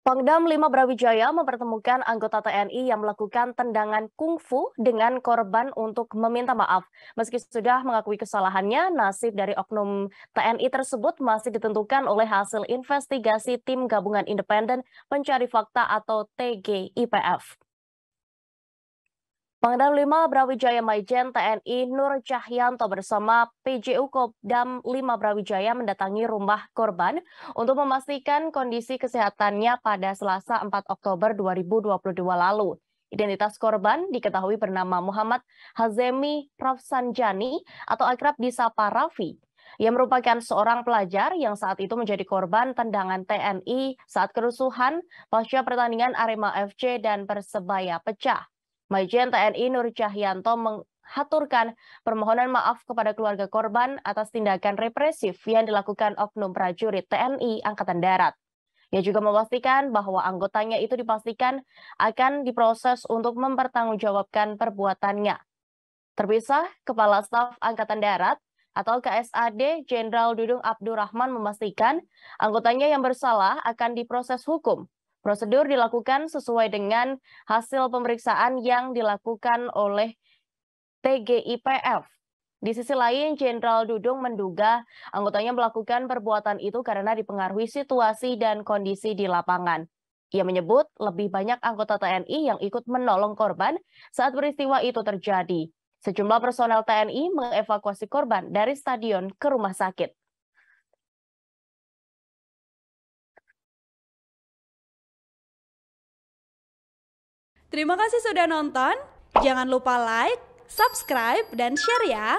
Pangdam 5 Brawijaya mempertemukan anggota TNI yang melakukan tendangan kungfu dengan korban untuk meminta maaf. Meski sudah mengakui kesalahannya, nasib dari oknum TNI tersebut masih ditentukan oleh hasil investigasi Tim Gabungan Independen Pencari Fakta atau TGIPF. Pangdam 5 Brawijaya Maijen TNI Nur Cahyanto bersama PJU Kopdam 5 Brawijaya mendatangi rumah korban untuk memastikan kondisi kesehatannya pada Selasa 4 Oktober 2022 lalu. Identitas korban diketahui bernama Muhammad Hazemi Rafsanjani atau akrab disapa Raffi. Ia merupakan seorang pelajar yang saat itu menjadi korban tendangan TNI saat kerusuhan pasca pertandingan Arema FC dan Persebaya pecah. Maijen TNI Nur Cahyanto mengaturkan permohonan maaf kepada keluarga korban atas tindakan represif yang dilakukan oknum prajurit TNI Angkatan Darat. Ia juga memastikan bahwa anggotanya itu dipastikan akan diproses untuk mempertanggungjawabkan perbuatannya. Terpisah, Kepala Staf Angkatan Darat atau KSAD Jenderal Dudung Abdurrahman memastikan anggotanya yang bersalah akan diproses hukum. Prosedur dilakukan sesuai dengan hasil pemeriksaan yang dilakukan oleh TGIPF. Di sisi lain, Jenderal Dudung menduga anggotanya melakukan perbuatan itu karena dipengaruhi situasi dan kondisi di lapangan. Ia menyebut lebih banyak anggota TNI yang ikut menolong korban saat peristiwa itu terjadi. Sejumlah personel TNI mengevakuasi korban dari stadion ke rumah sakit. Terima kasih sudah nonton. Jangan lupa like, subscribe, dan share ya.